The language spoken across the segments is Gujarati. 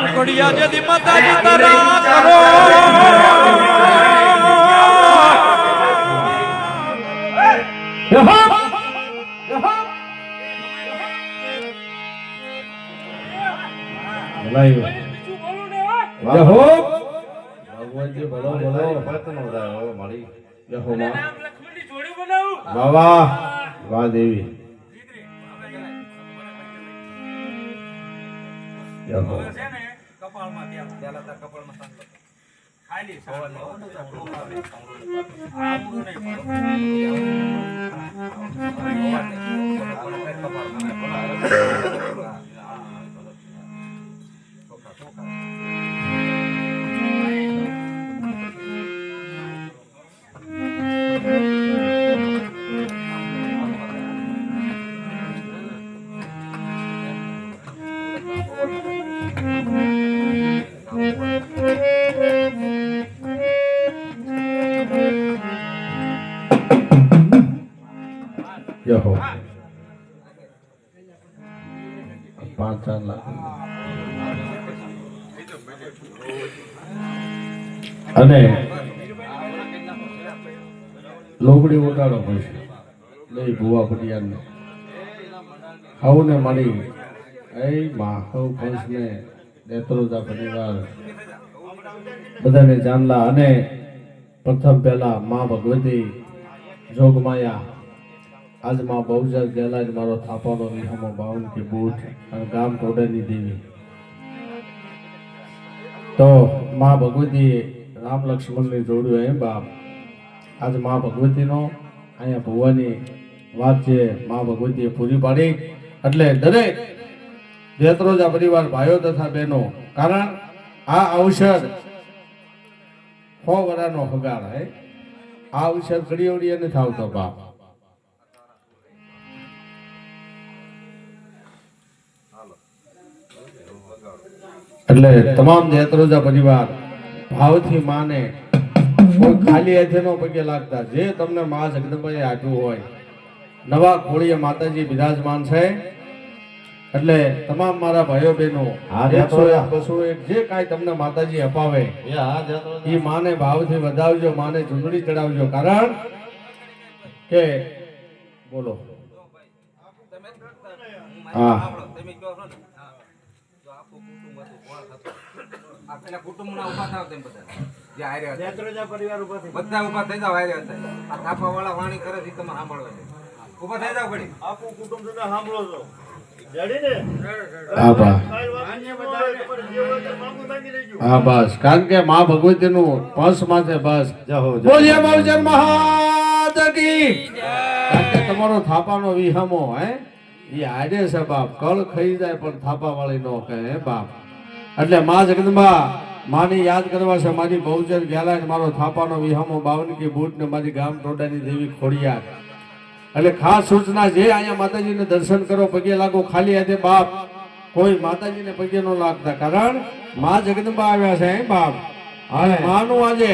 પકડિયા જદી માતાજી તારા કરો ભગવાનજી બોલો બોલો પતનો દાયો મારી જહો માં લક્ષ્મણની જોડી બનાવું વાહ વાહ વાહ દેવી જહો છે ને કપાળમાં ત્યાં પેલા કપાળમાં સંગ ખાલી સવાલ આ મુડો નહીં જહો 5-4 લાખ અને લોગડી ઉડાડો પડશે લઈ ભુવા પટિયાને આવું ને મારી એ માહવ પંચને નેત્રોદા પરિવાર બધાને જાણલા અને પ્રથમ પહેલા માં ભગવતી જોગમાયા આજ માં બહુજર ગેલા મારો થાપાનો વિહમો 52 કે બૂટ અને ગામ ટોડેની દેવી તો માં ભગવતી રામ લક્ષ્મણની જોડ્યું એમ બાપ આજ માં ભગવતીનો અહીંયા ભુવાની વાત છે માં ભગવતીએ પૂરી પાડી એટલે દરેક નેત્રોદા પરિવાર ભાઈઓ તથા બહેનો કારણ આ અવસર 100 વર્ષનો હગાર હે આ અવસર કડીઓડીએ નથી આવતો બાપ એટલે તમામ નેત્રોદા પરિવાર ભાવથી માને કોઈ ખાલી હાથે નો પગે લાગતા જે તમને માં જગદંબાએ આપ્યું હોય નવા ખોળીએ માતાજી બિરાજમાન છે એટલે તમામ મારા ભાઈઓ બહેનો 101 જે કાંઈ તમને માતાજી અપાવે એ માને ભાવથી વધાવજો માને ચૂંદડી ચડાવજો કારણ કે બોલો હા પેલા કુટુંબના ઉભા થાવ તેમ બધા જે આર્યા નેત્રોદા પરિવાર ઉભા થઈ બધા ઉભા થઈ જાવ આર્યા હતા આ થાપાવાળા વાણી કરે છે તમારે સાંભળવા છે ઉભા થઈ જાવ ઘડી આખું કુટુંબ તમે સાંભળો છો રેડી ને હા બસ કારણ કે માં ભગવતીનું પંચ માથે બસ બોલીએ બહુજન મહાદેવી કારણ કે તમારો થાપાનો વિહમો હે એ આડે છે બાપ કળ ખાઈ જાય પણ થાપા વાળી નો કહે હે બાપ એટલે માં જગદંબા માની યાદ કરવા છે મારી બહુજન ગેલા મારો થાપાનો વિહમો 52 કે બૂટ ને મારી ગામ ટોડાની દેવી ખોડિયાર એટલે ખાસ સૂચના જે અહીંયા માતાજીને દર્શન કરો પગે લાગો ખાલી હાથે બાપ કોઈ માતાજીને પગે ન લાગતા કારણ માં જગદંબા આવ્યા છે બાપ અને માનું આજે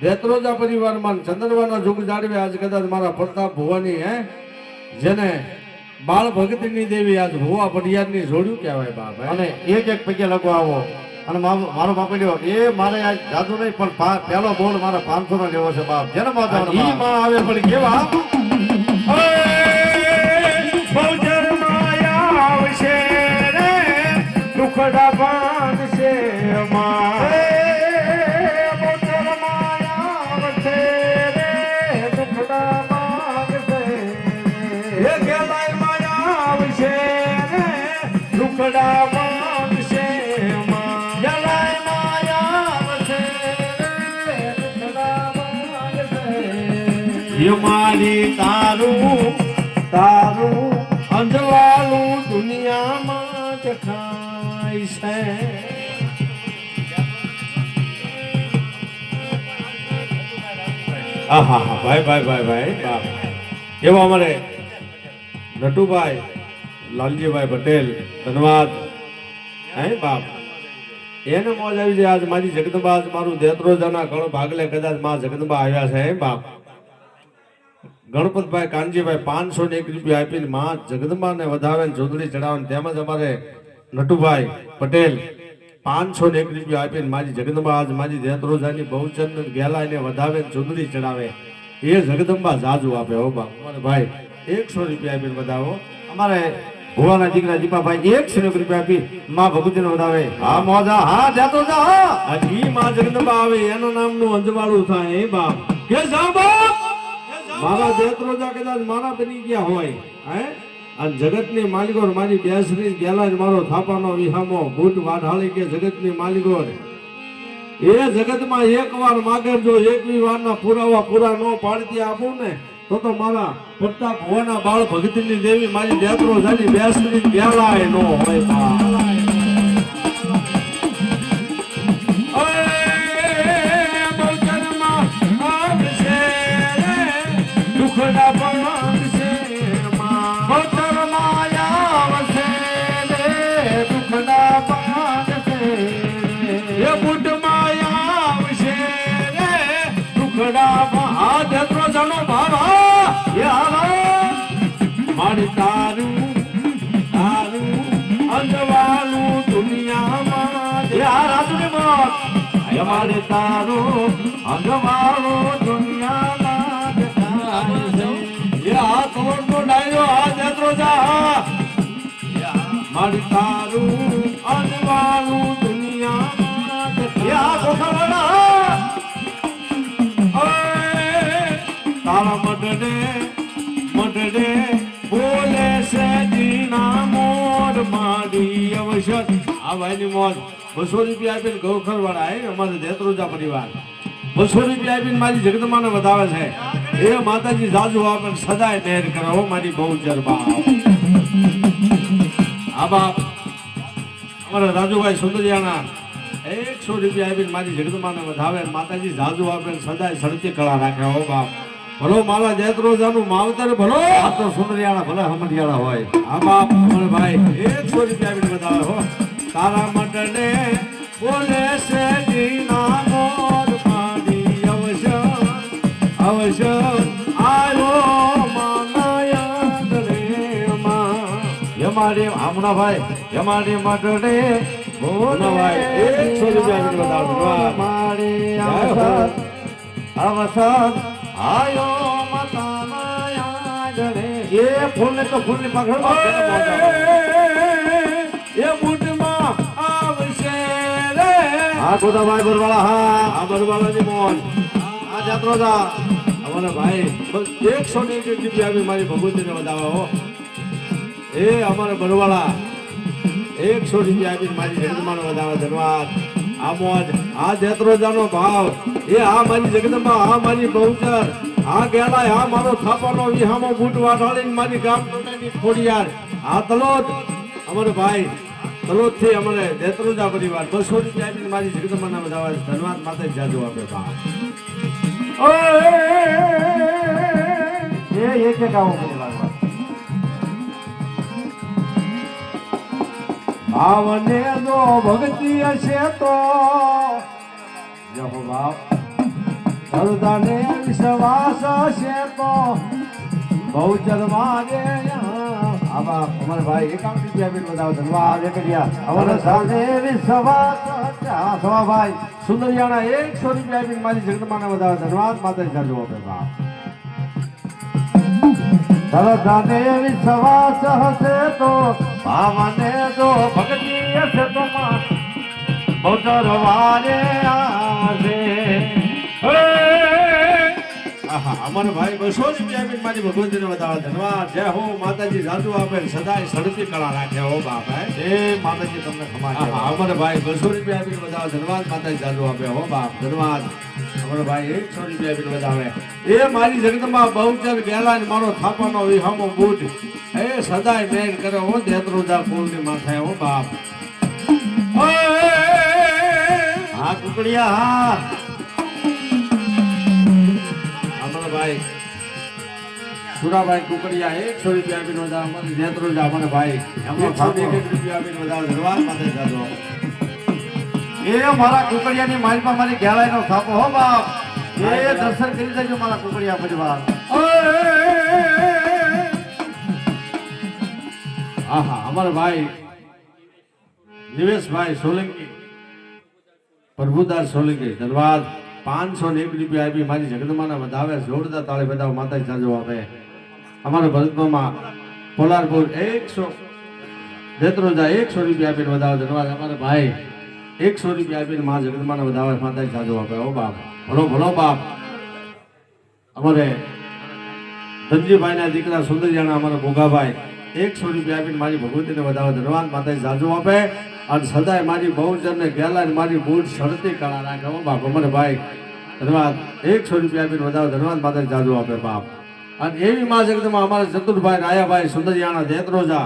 નેત્રોદા પરિવારમાં ચંદ્રવાનો યુગ જાળવે આજ કદાચ મારા પ્રતાપ ભુવાની હે જેને બાળ ભક્તિની દેવી આજ ભુવા પટિયારની જોડ્યું કહેવાય બાપ અને એક પગે લાગો આવો અને મારો બાપડ્યો એ મારે આજ જાદુ નહીં પણ પહેલો બોલ મારા 500 નો લેવો છે બાપ જેને માતા ઈ માં આવે પણ કેવા બહુજન માયા આવશે રે દુખડા બાંધશે માં બહુજન માયા આવશે રે દુખડા બાંધશે એ કેલાય માયા આવશે રે દુખડા બાંધશે માં કેલાય માયા આવશે રે દુખડા બાંધશે મારી તારું અંજવાળું દુનિયામાં દેખાય છે આહા ભાઈ એવો અમારે નટુભાઈ લાલજીભાઈ પટેલ ધન્યવાદ હે બાપ એને મોજ આવી છે આજ મારી જગદંબા મારું નેત્રોદાના કળ ભાગલે કદાચ માં જગદંબા આવ્યા છે હે બાપ ગણપતભાઈ કાનજીભાઈ 501 રૂપિયા આપીને માં જગદંબાને વધાવે ને જોડણી ચડાવે ને તેમજ અમારે નટુભાઈ પટેલ 501 રૂપિયા આપીને મારી જગદંબા આજ મારી દેત્રોજાની બહુચંદ ગેલાઈને વધાવે ને જોડણી ચડાવે એ જગદંબા જાજુ આપે હો બા અમારે ભાઈ 100 રૂપિયા આપીને વધાવો અમારે ભુવાના દીકરા દીપાભાઈ 100 રૂપિયા આપી માં ભગવતીને વધાવે. હા મોજા હા જાતો જા હા. આ ઈ માં જગદંબા આવે એના નામનું અંજવાળું થાય એ બાપ કે જા બાપ મારા દેત્રોજા કદાચ મારા બની ગયા હોય હે આ જગતની માલિકોર મારી બેસરી ગેલા મારો થાપાનો વિહામો બૂટ વાઢાળી કે જગતની માલિકોર એ જગતમાં એકવાર માગર જો એકવી વારના પુરાવા પૂરા નો પાડતી આપું ને તો મારા પડતા ભુવાના બાળ ભગતીની દેવી મારી દેત્રોજાની બેસરી ગેલાય નો હોય બાપ દુખડા પામશે માં બતર માયા વસે રે દુખડા પામશે એ બુટ માયા વસે રે દુખડા આ દેત્રોજાનો બાબા એ આવા મારી તારું અંજવાળું દુનિયામાં એ આ રાજુની મોત મારી તારું અંજવાળું દુનિયામાં આ કવરનો ડાયો આ દેત્રોજા મારી તારું અનવાળું દુનિયામાં આ ગોખવાડા તારા મડડે બોલે છે જીના મોર મારી અવસર આ ભાઈની મોજ 200 રૂપિયા આપીને ગોખરવાડા હે અમારે દેત્રોજા પરિવાર 200 રૂપિયા આપીને મારી જગદંબાને વધાવે છે એ માતાજી જાજુ આપે સદાય મહેર કરો મારી બહુ જરબા આ બાપ અમારા રાજુભાઈ સુંદરિયાના 100 રૂપિયા આપીને મારી જગદંબાને વધાવે માતાજી જાજુ આપે સદાય સડતી કળા રાખે હો બાપ ભલો મારા દેત્રોજાનું માવતર ભલો આ તો સુંદરિયાળા ભલે હમરિયાળા હોય. આ બાપ અમારે ભાઈ 100 રૂપિયા આપીને વધાવે હો તારા મડડે બોલે છે જીના મોર મારી અવસર આયો માનયન રે માં યમાડી હમણા ભાઈ યમાડી મડડે બોલે ભાઈ 100 રૂપિયા આપીને વધાવે મારી અવસર આયો મતાના ગણે એ ફૂલ તો ફૂલની પાખડ એ બુટમાં આવશે રે હા ગોદાભાઈ બરવાળા હા આ બરવાલાની મોન આ જાત્રોજા અમારા ભાઈ 101 રૂપિયા આપી મારી ભગવતીને વધાવે હો એ અમારા બરવાળા 100 રૂપિયા આપીને મારી જગદંબાને વધાવે ધન્યવાદ આ મોજ આ દેત્રોજાનો ભાવ એ આ મારી જગદંબા આ મારી બહુચર આ ગેલાય આ મારો થાપાનો વિહામો બૂટ વાઢાળીને મારી ગામ ટોટાની ખોડિયાર આ તલોદ અમારે ભાઈ તલોદ થી અમારે દેત્રોજા પરિવાર 200 રૂપિયા આપીને મારી જગદંબાને વધાવે ધન્યવાદ માતા જાજુ આપે બાપ એ એક એક આવો મને લાગવા ભાવને જો ભક્તિ હશે તો જહો બાપ હૃદયને વિશ્વાસ હશે તો બહુચર મારે આ બાપ અમારે ભાઈ 51 રૂપિયા આપીને વધાવો ધન્યવાદ એક કર્યા અમારા સાથે વિશ્વાસ હા સવા ભાઈ સુંદરિયાણા 100 રૂપિયા આપીને મારી જગદંબાને વધાવે ધન્યવાદ માતા જાજુ આપે બાપ સરદાને વિશ્વાસ હશે તો ભાવને જો ભક્તિ હશે તો બહુચર વારે આવશે અમારો ભાઈ 200 રૂપિયા આપીને મારી ભગવતીને વધાવે ધન્યવાદ જય હો માતાજી જાજુ આપે સદાય સડતી કળા રાખે હો બાપ એ માતાજી તમને ખમા છે અમારે ભાઈ 200 રૂપિયા આપીને વધાવે ધન્યવાદ માતાજી જાજુ આપે હો બાપ ધન્યવાદ અમારો ભાઈ 100 રૂપિયા આપીને વધાવે એ મારી જગદંબા બહુચર ગેલા ને મારો થાપાનો વિહામો બૂટ એ સદાય મેર કરે હો દેત્રોજા કુળની માથે હો બાપ હા કુકડિયા હા અમારો ભાઈ સુરાભાઈ કુકડિયા 100 રૂપિયા આપીને વધાવે અમારી દેત્રોજા અમારે ભાઈ 101 રૂપિયા આપીને વધાવે ધન્યવાદ માતાજી જાજુ એ મારા કુકડિયાની માલમાં મારી ઘેલાઈનો થાપો હો બાપ એ દર્શન કરી દેજો મારા કુકડિયા પરિવાર આપે અમારા ભાઈ નિવેશભાઈ સોલંકી પ્રભુદાસ સોલંકી ધન્યવાદ 501 રૂપિયા આપી મારી જગદમાના વધાવે જોરદાર તાળી બજાવો માતાજી જાજો આપે અમારા ભરતમાં પોલારપુર 100 દેત્રોજા 100 રૂપિયા આપીને વધાવે ધન્યવાદ અમારા ભાઈ 100 રૂપિયા આપીને મા જગદમાના વધાવે માતાજી જાજો આપે ઓ બાપ ભલો ભલો બાપ અમારે ધનજીભાઈના દીકરા સુંદરિયાના અમારા ભોગાભાઈ 100 રૂપિયા આપીને મારી ભગવતીને વધાવે ધન્યવાદ માતાજી જાજો આપે અને સદાય મારી બહુજનને ગેલા મારી મૂળ શરતી કળા રાખે ઓ બાપ અમારે ભાઈ ધન્યવાદ 100 રૂપિયા આપીને વધાવે ધન્યવાદ માતાજી જાજો આપે બાપ અને એવી માં જગદમાં અમારા ચતુરભાઈ રાયાભાઈ સુંદરિયાના દેત્રોજા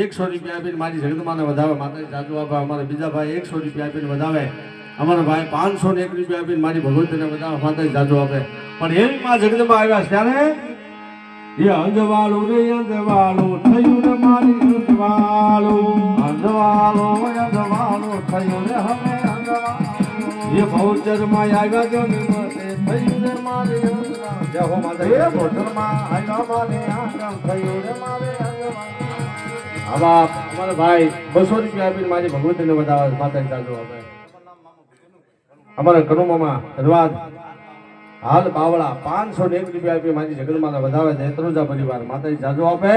100 રૂપિયા આપીને મારી જગદમાને વધાવે માતાજી જાજો આપે અમારા બીજા ભાઈ 100 રૂપિયા આપીને વધાવે અમારા ભાઈ 501 રૂપિયા આપીને મારી ભગવતીને વધાવે માતાજી જાજો આપે પણ એવી માં જગદમાં આવ્યા ત્યારે એ અંજવાળું રે અંજવાળું થયું ને મારી અંજવાળું અંધવાળો થયું રે હવે અંધવાળો એ ભવચરમાં આવ્યા જો ને મને થયું ને મારી અંજવાળું જય હો માતા એ ભોજનમાં આવ્યા મારે આંગણ થયું રે મારે અંધવાળો આવા અમારા ભાઈ 200 રૂપિયા આપીને મારી ભગવતીને વધાવે માતાજી જાજો આપે અમારા કનુમામાં ધન્યવાદ હાલ બાવળા 501 રૂપિયા આપી મારી જગદમાના વધાવે દેત્રોજા પરિવાર માતાજી જાજો આપે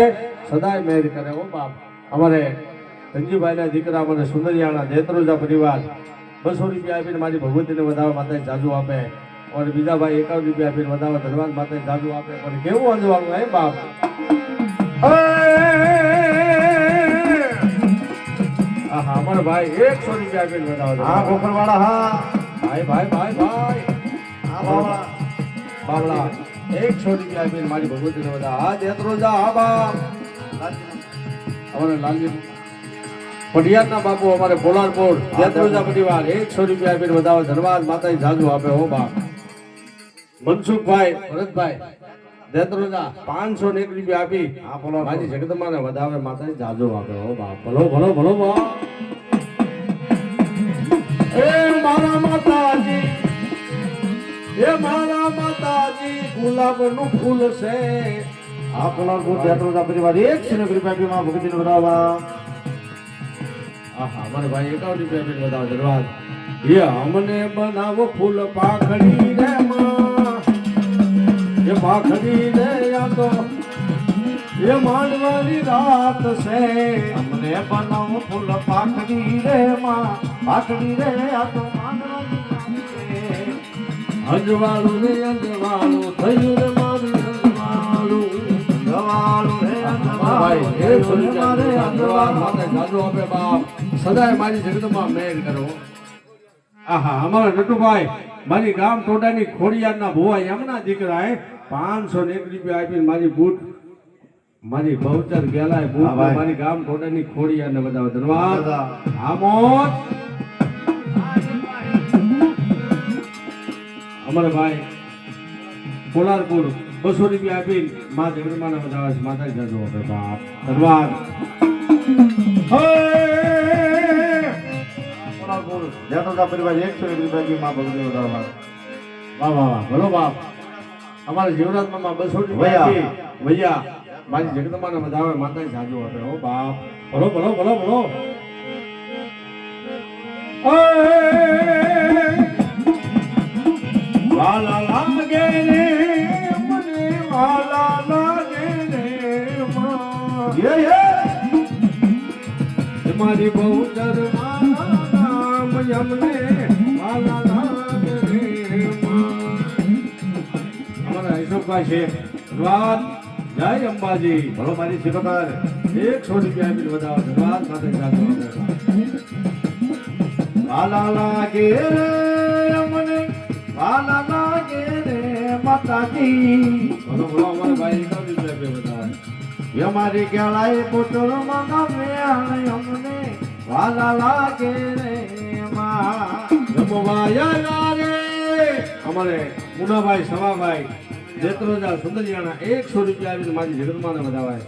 સદાય મેર કરે ઓ બાપ અમારે ધનજીભાઈના દીકરા અમારે સુંદરિયાના દેત્રોજા પરિવાર 200 રૂપિયા આપીને મારી ભગવતીને વધાવે માતાજી જાજો આપે અને બીજા ભાઈ 51 રૂપિયા આપીને વધાવે ધન્યવાદ માતાજી જાજો આપે પણ કેવું અંજવાનું હે બાપ આહા અમારા ભાઈ 100 રૂપિયા આપીને વધાવે હા ગોખરવાળા હા ભાઈ ભાઈ ભાઈ ભાઈ હા બાવળા બાવળા 100 રૂપિયા આપીને મારી ભગવતીને વધાવે હા દેત્રોજા હા બાપ અમારે લાલજી પટિયારના બાપુ અમારે પોલારપુર દેત્રોજા પરિવાર 100 રૂપિયા આપીને વધાવે ધન્યવાદ માતાજી જાજુ આપે હો બાપ મનસુખભાઈ ભરતભાઈ દેત્રોજા 501 રૂપિયા આપી હા બોલો મારી જગદમાને વધાવે માતાજી જાજુ આપે હો બાપ ભલો ભલો ભલો બાપ એ મારા માતાજી ગુલાબનું ફૂલ છે આ પોલારપુર દેત્રોજા પરિવાર 100 રૂપિયા આપી માં ભગતીને વધાવવા આહા મારા ભાઈ 51 રૂપિયા આપીને વધાવે ધન્યવાદ એ અમને બનાવો ફૂલ પાખડી રે માં એ પાખડી રે આ તો એ માંડવાની રાત છે અમને બનાવો ફૂલ પાખડી રે માં પાખડી રે આ તો માંડવાની રાત છે અંજવાળું રે અંજવાળું થયું રે મારું અંજવાળું અંધવાળો રે ભાઈ અંધવાળો મારે અંધવાળો માતા જાજો આપે બાપ સદાય મારી જગતમાં મેર કરો આહા અમારા નટુભાઈ મારી ગામ ટોડાની ખોડિયારના ભુવા એમના દીકરાએ 501 રૂપિયા આપીને મારી બૂટ મારી ભવચર ગેલાય બૂટ હા ભાઈ. મારી ગામ ટોડાની ખોડિયારને બધા ધન્યવાદ આમોદ અમારા ભાઈ પોલારપુર 200 રૂપિયા આપીને મા જગદમાના વધાવે છે માતાજી જાજો આપે બાપ ધન્યવાદ પોલારપુર દેત્રોજા પરિવાર 100 રૂપિયા આપી માં ભગતીને વધાવવા વાહ વાહ વાહ ભલો બાપ અમારા જીવરાજમાં 200 રૂપિયા આપી ભૈયા મારી જગદમાના વધાવે માતાજી જાજો આપે હો બાપ ભલો ભલો ભલો ભલો વાલા લાગે રે મને વાલા લાગે રે માં મારી બહુચર મારા નામ અમને વાલા લાગે રે માં અમારા ઈશ્વરભાઈ છે ધન્યવાદ જય અંબાજી ભલો મારી સિકંદર 100 રૂપિયા આપીને વધાવો ધન્યવાદ માતાજી જાજો આપે વાલા લાગે રે અમને વાલા લાગે રે માતાજી ભલો ભલો અમારા ભાઈ 51 રૂપિયા આપીને વધાવે અમારી કેળાએ પોટળમાં ગમે અમને વાલા લાગે રે માં રમવાયા રે અમારે મુનાભાઈ સવાભાઈ દેત્રોજા સુંદરિયાના 100 રૂપિયા આપીને મારી જગદમાને વધાવાય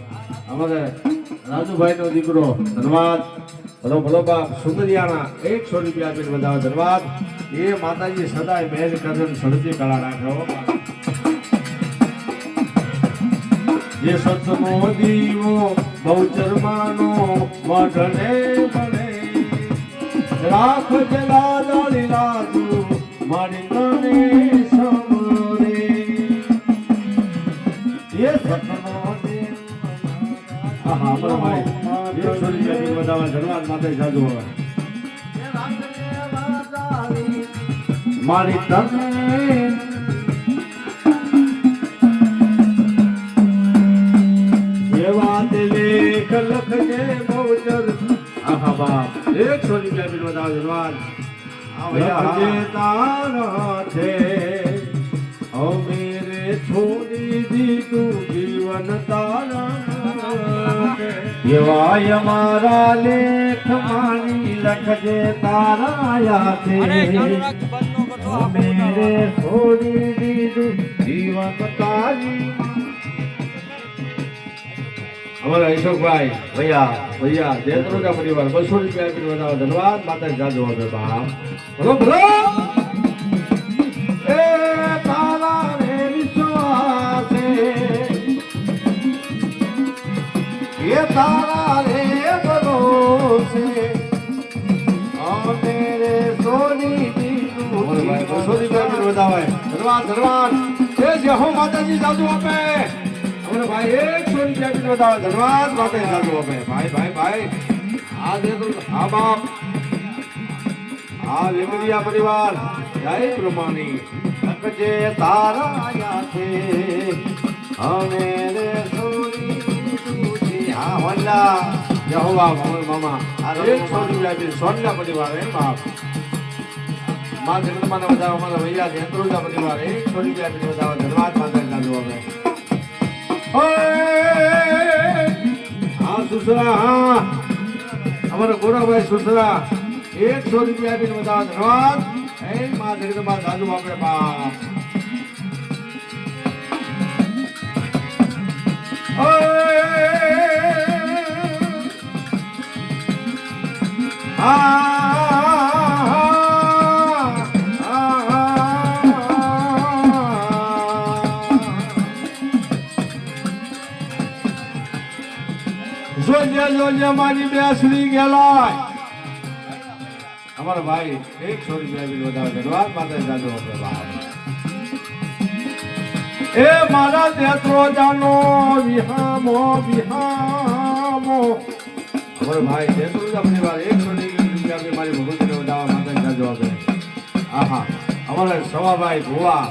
અમારે રાજુભાઈનો દીકરો ધન્યવાદ ભલો ભલો બાપ સુંદરિયાના 100 રૂપિયા આપીને વધાવે ધન્યવાદ એ માતાજી સદાય મહેર કરે સડતી કળા રાખે હો બાપ. જે સતનો દીવો બહુચરમાનો મઢને મને રાખ જલાલી લાજુ મારી તને સમરે એ સપનો દે આહા બરો ભાઈ એક છોરી બેટી બધાવા ધન્યવાદ માતે જાજુ હવે મારી તને લેખ લખજે બહુચર આહા બાપ એક છોરી બેટી બધાવા ધન્યવાદ લખજે તારા છે ઓ મેરે છોડી દીધું જીવન તારા એવાય મારા લેખ માની લખજે તારા મેરે છોડી દીધું જીવન તારી અમારા અશોકભાઈ ભૈયા દેતરોજા પરિવાર 200 રૂપિયા આપીને વધાવો ધન્યવાદ માતા જાજો હવે બાપ બોલો બોલો એ તારા રે વિશ્વાસે એ તારા રે ભરોસે મેરે સોની દીધું 200 રૂપિયા આપીને વધાવે ધન્યવાદ એ જે હો માતાજી જાજો આપે ભાઈ એક છોરી બેટી બતાવે ધન્યવાદ માટે જાજો આપે ભાઈ આ દેતો આ બાપ આ લેમડિયા પરિવાર જય પ્રમાણી લખજે તારા આયા છે અમે રે છોરી દૂધી હા વલ્લા યહોવા મામા આ એક છોરી બેટી સોનિયા પરિવાર હે બાપ માં જગતમાને વધારવા મારા ભૈયા દેતરોજા પરિવાર એક છોરી બેટી બતાવે ધન્યવાદ માટે જાજો આપે સુસરા હા અમારા ગોરાભાઈ સુસરા 100 રૂપિયા આપીને બધા ધન્યવાદ એ માં જગદંબા દાદુ આપણે બાપ જોજે મારી બેસરી ગેલાય અમારા ભાઈ 100 રૂપિયા બિલ વધારે ધન્યવાદ માતા જાજો આપણે બાપ એ મારા દેત્રોજાનો વિહામો અમારા ભાઈ દેત્રોજા પરિવાર 100 રૂપિયા બિલ મારી ભગવતીને વધારવા માતા જાજો આપણે આહા અમારા સવાભાઈ ભુવા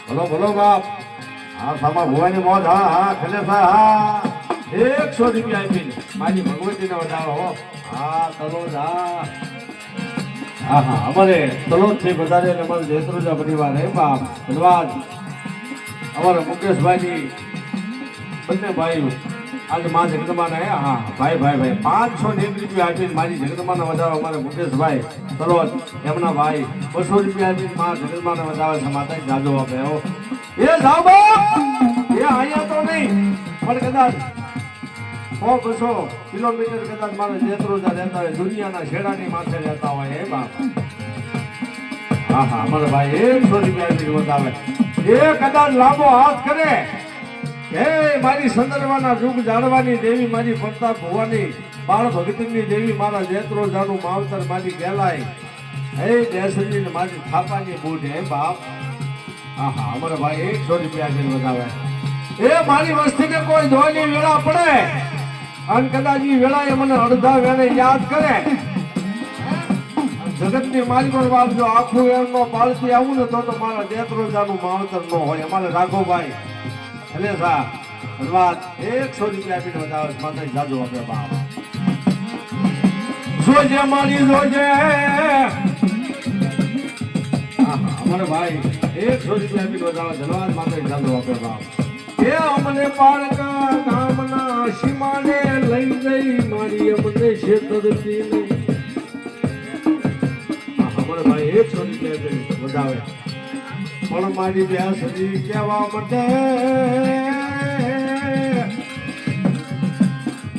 ભલો બાપ હા સામા ભુવાની મોજ હા ખલેસા હા 100 રૂપિયા આપીને મારી ભગવતીને વધારો હો હા તલોદ હા અમારે તલોદ થી વધારે અમારે દેત્રોજા પરિવાર હે બાપ ધન્યવાદ અમારા મુકેશભાઈની બંને ભાઈઓ આજે માં જગદંબાના હે હા ભાઈ 501 રૂપિયા આપીને મારી જગદંબાને વધારો અમારે મુકેશભાઈ તલોદ એમના ભાઈ 200 રૂપિયા આપીને માં જગદંબાને વધારે છે માતા જાજો આપે હો એ જાવ બાપ એ અહીંયા તો નહીં પણ કદાચ 100-200 કિલોમીટર કદાચ મારા દેત્રોજા રહેતા હોય દુનિયાના છેડાની માથે રહેતા હોય એ બાપ હા અમારા ભાઈ 100 રૂપિયા આપીને વધાવે એ કદાચ લાંબો હાથ કરે હે મારી સંદર્ભના યુગ જાણવાની દેવી મારી પ્રતાપ ભવાની બાળ ભગતની દેવી મારા દેત્રોજાનું માવતર મારી ગેલાય હે દેશની ને મારી થાપાની બૂટ હે બાપ અમારા ભાઈ 100 રૂપિયા આપીને વધાવે એ મારી વસ્તીને કોઈ ધોની વેળા પડે અને કદાચ એ વેળાએ મને અડધા વેળે યાદ કરે જગતની માલિકો બાપ જો આખું એમનો પાળતી આવું ને તો મારા દેત્રોજાનું માવતર ન હોય અમારે રાઘોભાઈ એટલે સા ધન્યવાદ 100 રૂપિયા આપીને વધારે માતા જાજો આપે બાપ જોજે મારી જોજે અમારે ભાઈ 100 રૂપિયા આપીને વધારે ધન્યવાદ માતા જાજો આપે બાપ એ અમને પાળકા ગામના સીમાને લઈ ગઈ મારી અમને છેતરતી નહીં અમારે ભાઈ 100 રૂપિયા વધાવે પણ મારી બેસરી કહેવા માટે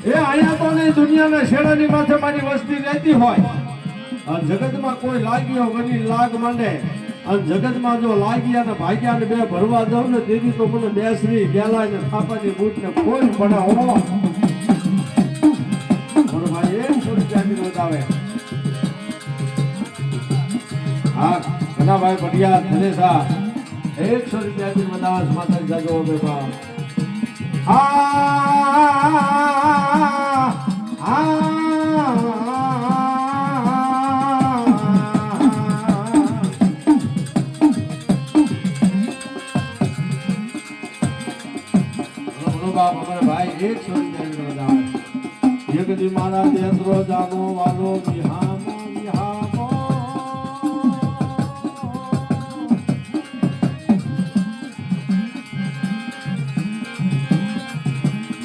એ આયા તો નહીં દુનિયાના છેડાની માથે મારી વસ્તી રહેતી હોય અને જગતમાં કોઈ લાગ્યો વની લાગ માંડે અને જગતમાં જો લાગ્યા ને ભાગ્યા ને બે ભરવા દઉં ને તેથી તો મને બેસરી ગેલા ને થાપાની બૂટ ને કોઈ પડે હો અમારો ભાઈ 100 રૂપિયા આપીને વધાવે. હા કનાભાઈ પટિયાર ધનેસા 100 રૂપિયા આપીને વધાવે છે. માતાજી જાજો બેબા. અમારા ભાઈ 100 રૂપિયા આપીને વધાવે. જગદી મારા દેત્રો જાગો વાલો વિહામો વિહામો.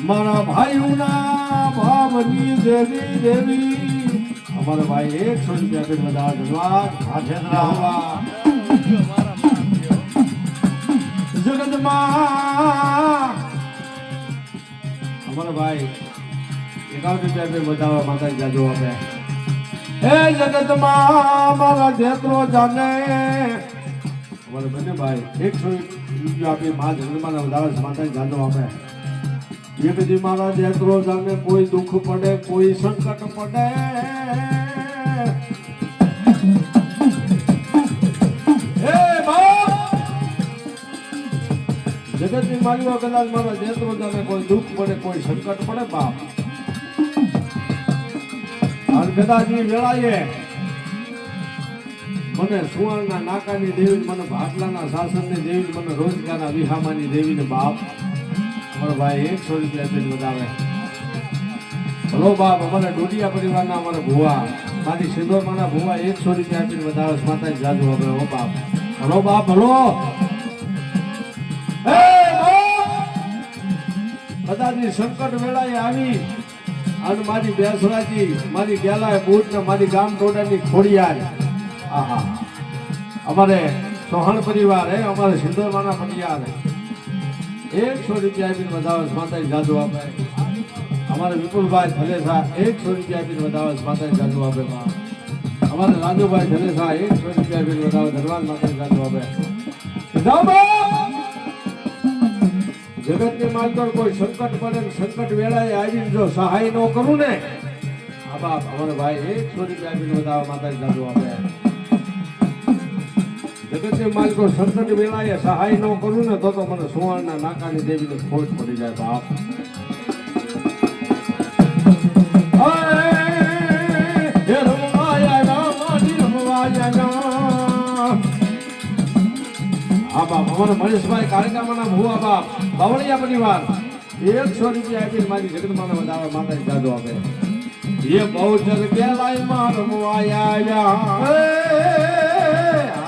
મારા ભાઈઓના ભાવની દેવી દેવી. અમારા ભાઈ 100 રૂપિયા આપીને વધાવે. ધન્યવાદ. હાથે રહવા જગતમાં અમારા ભાઈ 51 રૂપિયા આપીને વધાવે. માતાજી જાજો આપે. હે જગતમાં મારા દેત્રો જાને. અમારા બંને ભાઈ 100 રૂપિયા આપી મા જગતમાં વધાવે. માતાજી જાજો આપે. જગદી મારા દેત્રો જાને. કોઈ દુઃખ પડે કોઈ સંકટ પડે હે બાપ જગતની માલિકા કદાચ મારા દેત્રો જાને કોઈ દુઃખ પડે કોઈ સંકટ પડે બાપ. અને કદાચ એ વેળાએ મને સુવર્ણના નાકાની દેવી, મને ભાટલાના શાસનની દેવી, મને રોજગારના વિહામાની દેવીને બાપ અમારો ભાઈ 100 રૂપિયા આપીને વધાવે. હલો બાપ અમારા ડોડિયા પરિવારના અમારા ભુવા મારી સિંદોરમાના ભુવા 100 રૂપિયા આપીને વધાવે. માતાજી જાજુ હવે. હો બાપ હલો બાપ હલો. હે બાપ કદાચ સંકટ વેળાએ આવી અને મારી બેસરાજી મારી ગેલાય બૂટ ને મારી ગામ ટોડાની ખોડિયાર. આહા અમારે સોહણ પરિવાર હે અમારે સિંદોરમાના પટિયાર 100 રૂપિયા આપીને વધાવે. માતાજી જાજુ આપે. અમારે વિપુલભાઈ ધનેસા 100 રૂપિયા આપીને વધાવે. માતાજી જાજુ આપે. અમારે રાજુભાઈ ધનેસા 100 રૂપિયા આપીને વધાવે. ધન્યવાદ. માતાજી જાજુ આપે. જગતની માલકર કોઈ સંકટ પડે સંકટ વેળાએ આવીને જો સહાય ન કરું ને આ બાપ અમારે ભાઈ 100 રૂપિયા આપીને વધાવે. માતાજી જાજુ આપે. જગતની માલિકો સંકટ વેળાએ સહાય ન કરું ને તો મને સુવર્ણના નાકાની દેવીને ખોટ પડી જાય બાપ. હા બાપ અમારા મહેશભાઈ કાર્યક્રમના ભુવા બાપ બાવળિયા પરિવાર 100 રૂપિયા આપીને મારી જગતમાને વધાવે. માતાજી જાજો આપે. એ બહુચર ગેલાય માં રમવાયા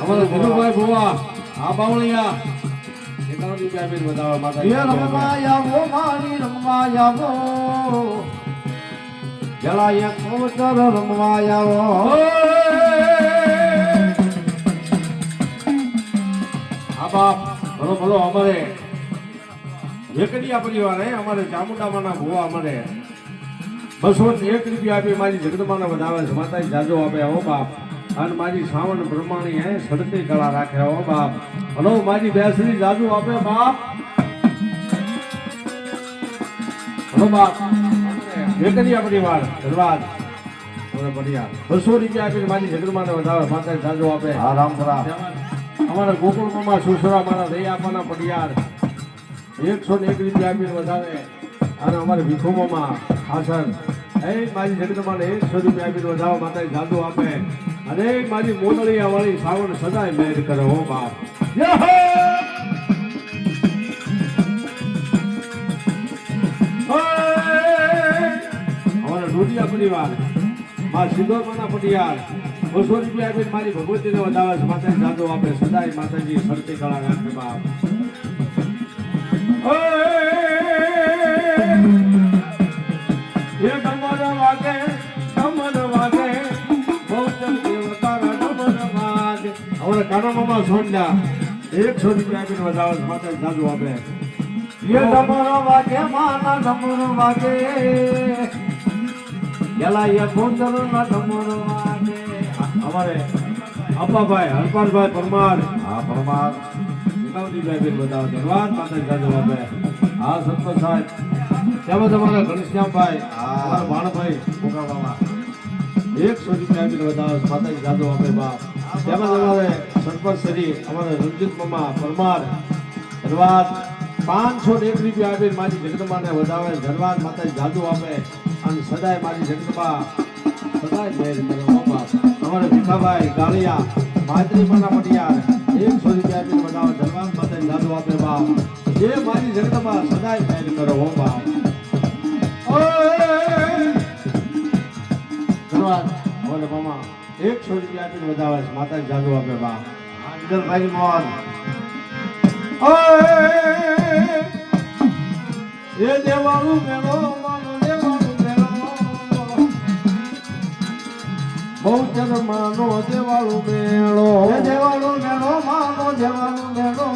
અમારા ધીરુભાઈ ભુવા આ બાવળિયા 51 રૂપિયા આપીને વધાવે. માતાજી રમવાયા મારી રમવાયા ગેલાય બહુચર રમવાયા. હા બાપ ભલો ભલો અમારે વેકડિયા પરિવાર હે અમારે ચામુંડામાના ભુવા અમારે 201 રૂપિયા આપી મારી જગદમાને વધાવે છે. માતાજી જાજો આપે. હો બાપ અને મારી શ્રાવણ બ્રહ્માણી હે સડતી કળા રાખે. હો બાપ હલો મારી બેસરી જાજુ આપે બાપ. હલો બાપ વેકડિયા પરિવાર ધન્યવાદ. પટિયાર 200 રૂપિયા આપીને મારી જગદમાને વધાવે. માતાજી જાજો આપે. હા રામપરા અમારા ગોકુળ મામા સુસરા મારા દયાપાના પટિયાર 101 રૂપિયા આપીને વધાવે. અને અમારે ભીખુ મામા હાસન એ મારી જગદમાને 100 રૂપિયા આપીને વધાવે. માતાજી જાદુ આપે. અને મારી મોદળિયા વાળી શ્રાવણ સદાય મેર કરે. હો બાપ અમારા ડોડિયા પરિવાર માં સિંદોરમાના પટિયાર 200 રૂપિયા આપીને મારી ભગવતીને વધાવે છે. માતાજી જાદુ આપે. સદાય માતાજી સરતી કળા રાખે બાપ. એ ડમર વાગે બહુચર દેવતાના ડમર વાગે. હવે કાના મામા સોંડા 100 રૂપિયા આપીને વધાવે છે. માતાજી જાદુ આપે. એ ડમર વાગે માના ડમર વાગે ગેલા એ બહુચરના ડમર વાગે. અમારે અપ્પાભાઈ હરપાલભાઈ પરમાર હા પરમાર 51 રૂપિયા આપીને વધાવે. ધન્યવાદ. માતાજી જાદુ આપે. હા સંતોષ સાહેબ તેમાં તમારા ઘનશ્યામભાઈ અમારા ભાણભાઈ ભોગાવામાં 100 રૂપિયા આપીને વધાવે છે. માતાજી જાદુ આપે બાપ. તેમાં તમારે સરપંચ શ્રી અમારા રંજીત મામા પરમાર ધન્યવાદ 501 રૂપિયા આપીને મારી જગદંબાને વધાવે. ધન્યવાદ. માતાજી જાદુ આપે અને સદાય મારી જગદંબા સદાય મેર કરે બાપ. અમારે ભીખાભાઈ ગાળિયા માતૃમાના પટિયાર 100 રૂપિયા આપીને વધાવે. ધન્યવાદ. માતાજી જાદુ આપે બાપ. જે મારી જગદંબા સદાય મેર કરે હો બાપ. ધન્યવાદ. અમારે મામા 100 રૂપિયા આપીને વધાવે છે. માતાજી જાદુ આપે બાપ. વિજલભાઈ મોહન એ દેવાળું મેળો માનો દેવાળું મેળો બહુચર માનો દેવાળું મેળો દેવાળું મેળો માનો દેવાળું મેળો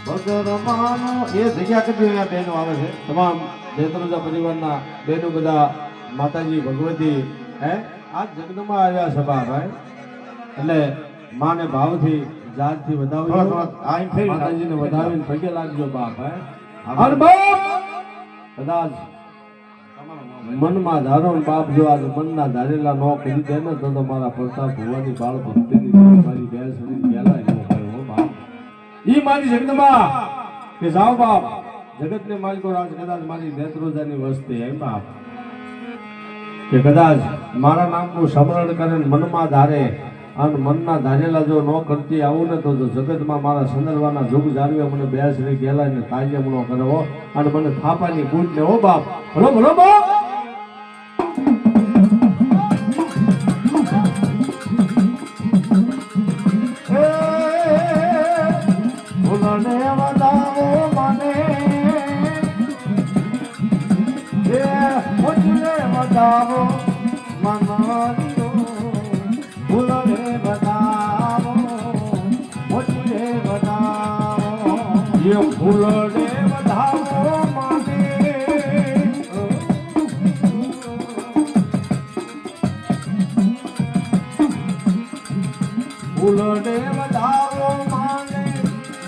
બગર માનો એ જગ્યા કેટલી અહીંયા બહેનો આવે છે તમામ નેત્રોજા પરિવારના બહેનો બધા માતાજી ભગવતી હે આ જગદંબા આવ્યા છે બાપ હે એટલે માને ભાવથી જાતથી વધાવી માતાજીને વધાવીને પગે લાગજો બાપ હે અને બાપ કદાચ મનમાં ધારો ને બાપ જો આજે મનના ધારેલા નો કરી દે ને તો મારા પ્રતાપ ભુવાની બાળ ભક્તિની મારી બેસડી ગેલા એનો ભાઈ હો બાપ ઈ મારી જગદંબા કે જાઓ બાપ જગતને માલિકો રાજ કદાચ મારી નેત્રોજાની વસ્તી એમ બાપ કે કદાચ મારા નામનું સ્મરણ કરે મનમાં ધારે અને મનના ધારેલા જો ન કરતી આવું ને તો જગતમાં મારા સંદર્ભના જોગ જાળવે મને બેસરી ગયેલા ને તાજ્યમણો કરવો અને મને થાપાની કૂટ ને હો બાપ ભલો ભલો બાપ ભૂલને વધાવો મને એ ભૂલને વધાવો મનાવ્યો ભૂલને વધાવો ભૂલને વધાવો એ ફૂલને વધાવો મને ફૂલને વધાવો મને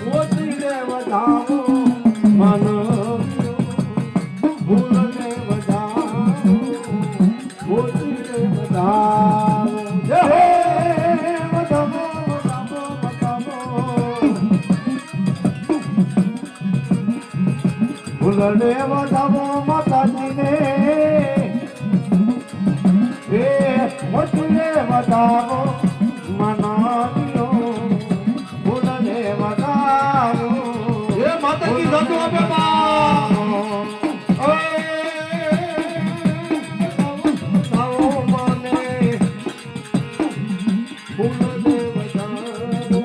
મોતીને વધાવો મન ફૂલને વધાવો મોતીને વધાવો જય વધાવો વધાવો વધાવો ભૂલને વધાવો માતાજીને એ ભૂલને વધાવો મનાવ્યો ભૂલને વધાવો એ માતાજી જાદુ આપે બાપ ફૂલને વધાવો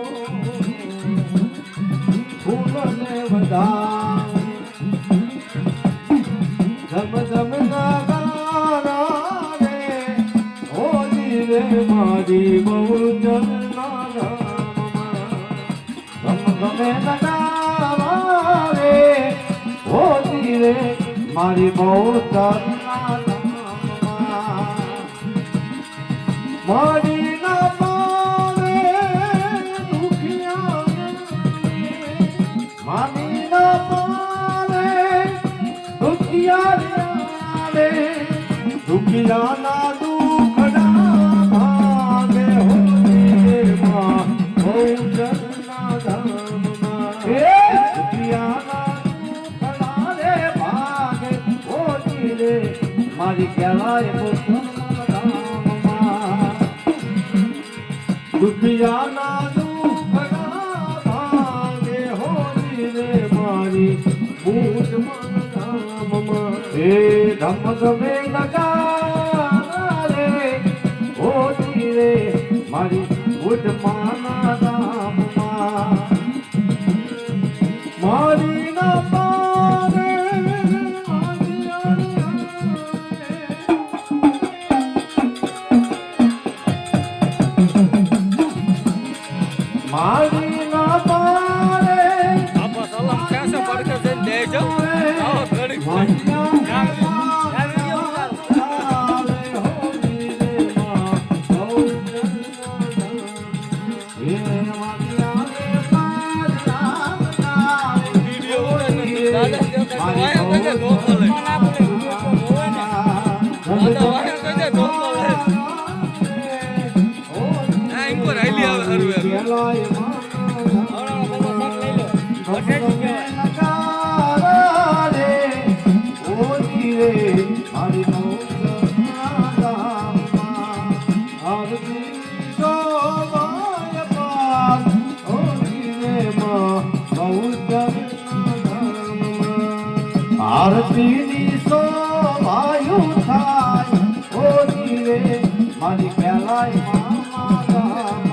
ફૂલને વધાવો ધમ ધમ ના ગારા રે હોલી રે મારી બહુ જના ગમ ગમે નગાવા રે હોતી રે મારી બહુ મારી ના પાવે દુખિયા માની ના પારે દુખિયા રે દુખિયાના દુખડા ભાગે હોલી રે માં બહુ જના ધામમાં એ દુખિયાના દુખડા રે ભાગે હોતી રે મારી કહેવાય દુખિયાના દુખડા ભાગે હોલી રે મારી બૂટ ધામમાં એ ધમ ધમે નગા રે હોતી રે મારી ઉઠ માના રામમાં મારી ના પાવે મારી ના પારે આપો સલામ ક્યાં છે પડકે છે દેજો આવો ઘડી આરતીની સો વાયુ થાય ઓરી રે મારી પહેલાય મામા ગામ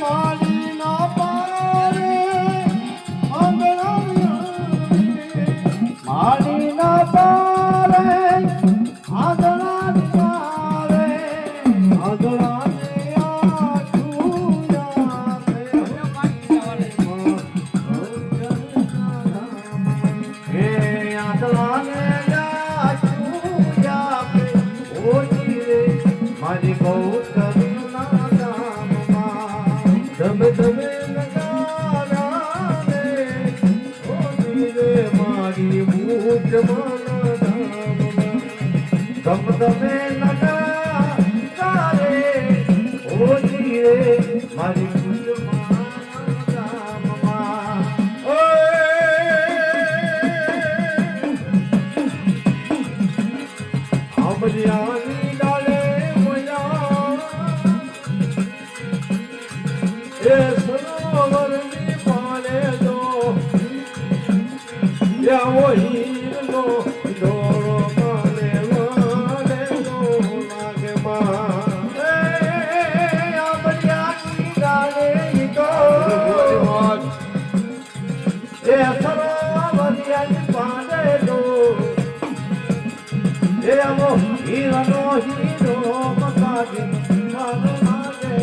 મારી ના પારે મારી ના પારે આદરા પારે આદરા મારી બહુ કરુણા ગામમાં ધમે ધમે નગારા રે રે મારી મૂજ મન ધામમાં ધમ ધમે નગારા રે રે મારી મૂજ મન ધામમાં આમલિયાની એ સરોવરની પાલે દો યાવો હીરનો ડોળો પાલે વાલે દો લાગે માં એ આમલિયાની ડાલે ઈકો એ સરોવરની પાલે દો યાવો હીરનો હીરો મકાજી માનો લાગે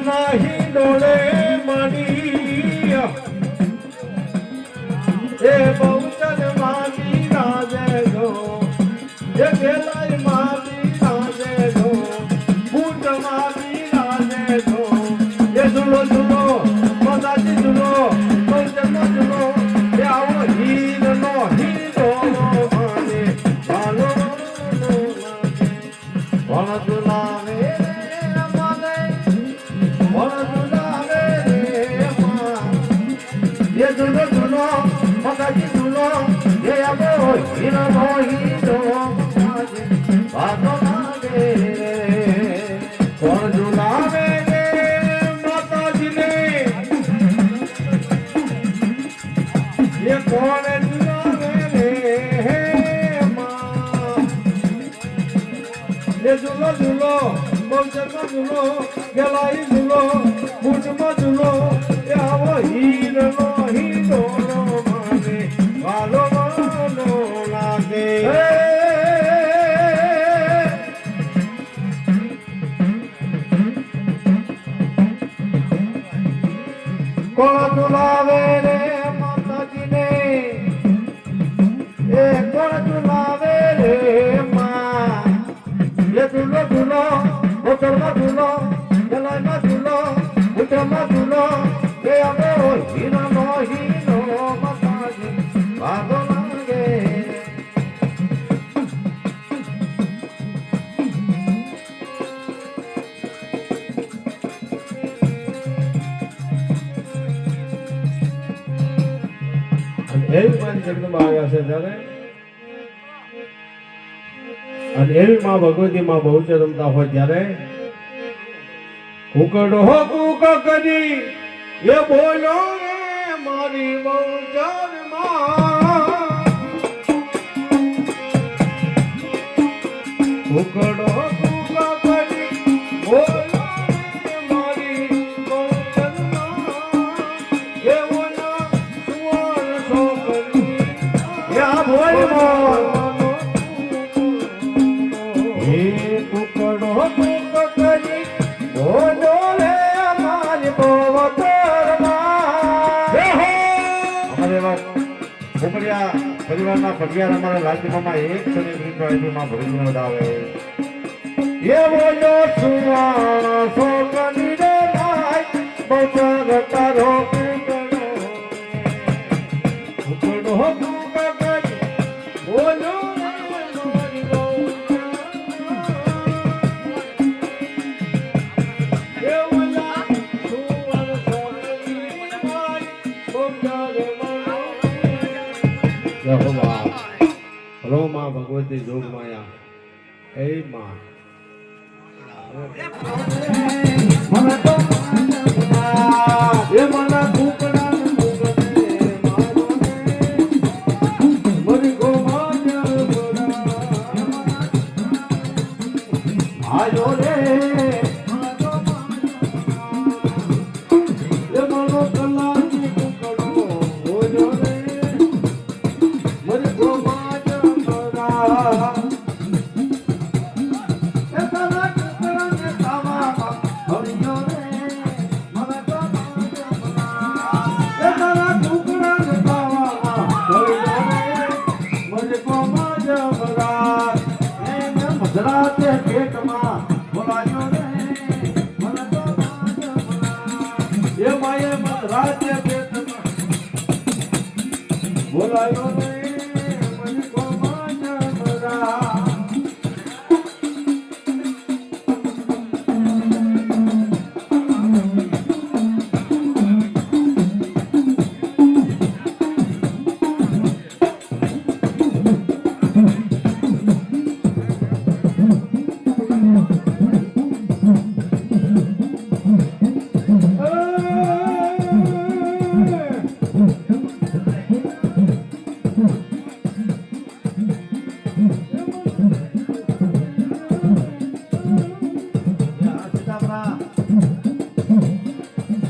નહીં ડોળે મળી એ બહુચન માની રાજે ગો એ ગેલાઈ માની રાજે ગો પૂજ માની રાજે ગો એ ઝુલો ઝુલો મદાજી ઝુલો બહુચન ઝુલો એ આવો હીરનો હીરો માને ભાલો ભણ ઝુલાવે ये दुनो दुनो मगाजी दुनो ये आबो हीरो हीरो बातो मागे कौन झुलावे रे माताजी ने ये कौन झुलावे रे मां ये झुलो झुलो बोलचमा झुलो गलाई झुलो फूटमा झुलो ये आबो हीरो हीरो माने वालो वालो लागे कोण झुलावे रे माताजी ने ए कोण झुलावे रे मां ये झुलो झुलो उतरमा झुलो गलाईमा झुलो उतरमा झुलो ये आबो हीरो हीरो मताजी भागो लागे એવી માં જગદંબા આવ્યા છે ત્યારે અને એવી માં ભગવતી માં બહુચર રમતા હોય ત્યારે કુકડો હો કુક કરી ये बोलो रे मारी बहूचर कुकड़ो कुका करी बोलो रे मारी बहूचर ये बोला सुवर सो करी या बोल ये कुकड़ो कुका करी बोलो रे मारी बहूचर परिवाરના પટિયાર અમારા રાજ્યમાં એક સને ગ્રીન માં ભરૂચમાં વધાવે એ બોલો સુવાણો સોકની રે ભાઈ બચર તારો કુકડો કુકા કરી બોલો મારી બહુ એ બોલા સુવાણો સોકની ભાઈ બચર રો માં ભગવતી જોગ માયા એ માં એ માયે મત રાજ્ય પેટમાં બોલાયો નહીં મને કોમાં જમરા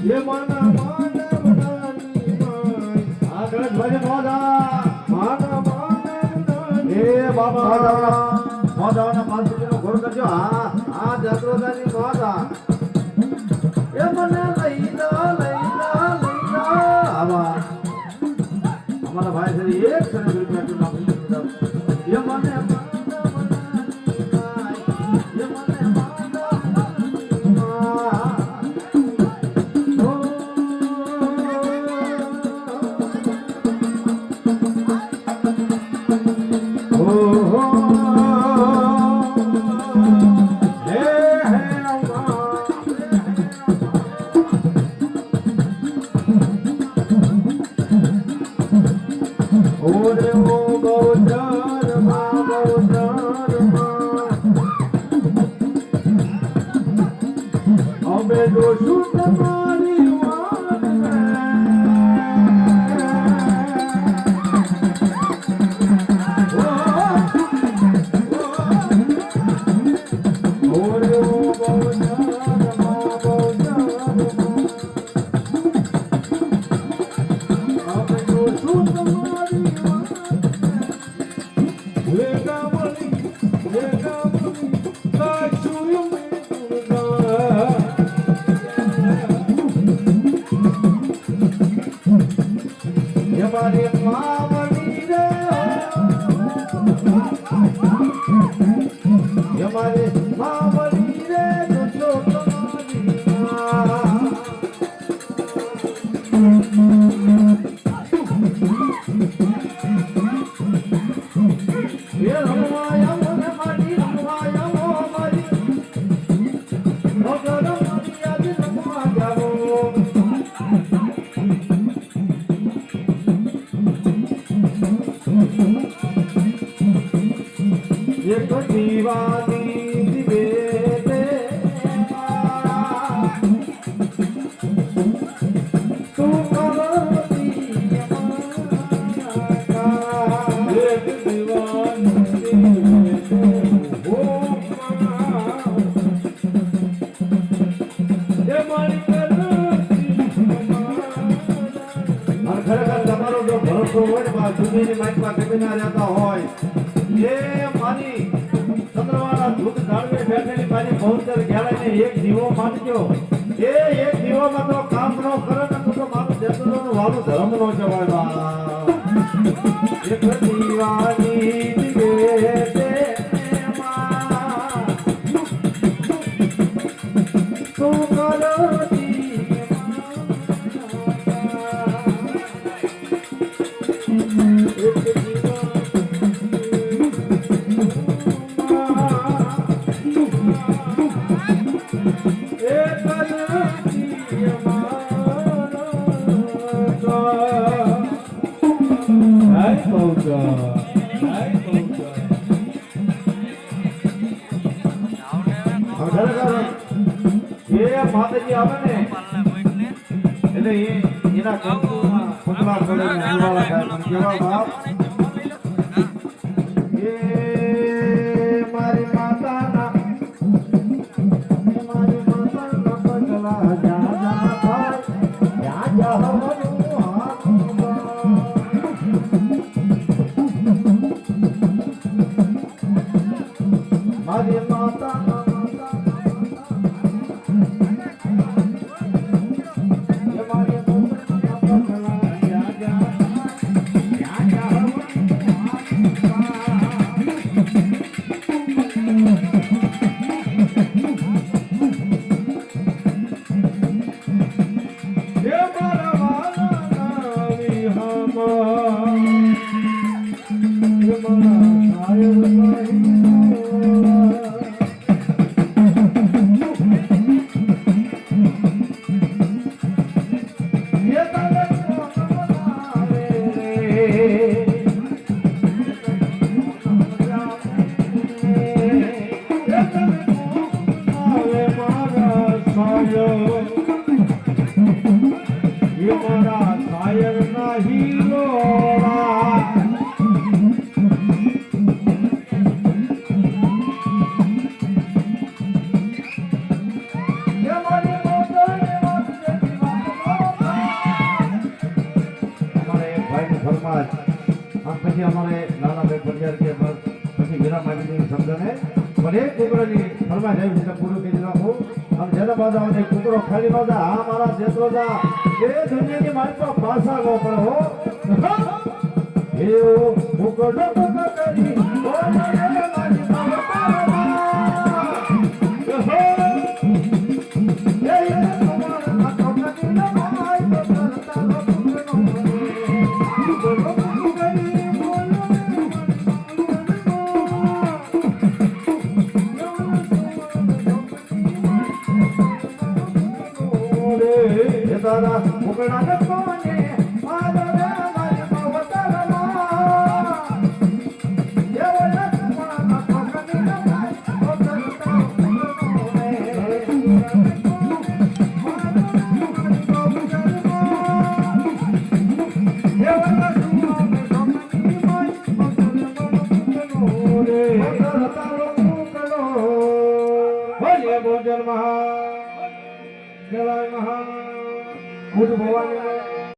ये माना माना बनानी आगळ भज मोदा माना माना ए बाबा मोदाना पासुનો ઘોર કરજો આ જગરોદાની મોદા એ મને લઈ જા આવા અમારા ભાઈ છે એક સરે રૂપિયા નામ એ મને એક દીવો માનજો એ એક દીવામાં તો કામ નો કરે ને તો મારું જતનનું વાળું ધર્મ નો જવાય એક દીવાની દીવે તું માતાજી આવે ને એટલે એના કંકુમાં પગલા પડે ને ઉવાળા થાય પણ કેવા બાપ એ મારી માતાના પગલા જા થાય જા મારી માતાના પછી અમારે લાલાભાઈ પંડ્યાર કે બસ પછી વીરા માજીની સમજણે પણ એક કુકડાની ફરમાઈશ આવી છે પૂરું કરી નાખું અને જેના બાદ આવે કુકડો ખાલી ન જાય આ મારા જેતરોજા એ દુનિયાની મારી પર પાછા ન પડે હો એવો કુકડો કરી ઓ મારી દાદા મુકડા ને કોને મારા મારી મવતરમાં એવો લખવા કોકની નમાય કોકરતા બોલે બોજલ મહા જય મહા ભૂત ભવાની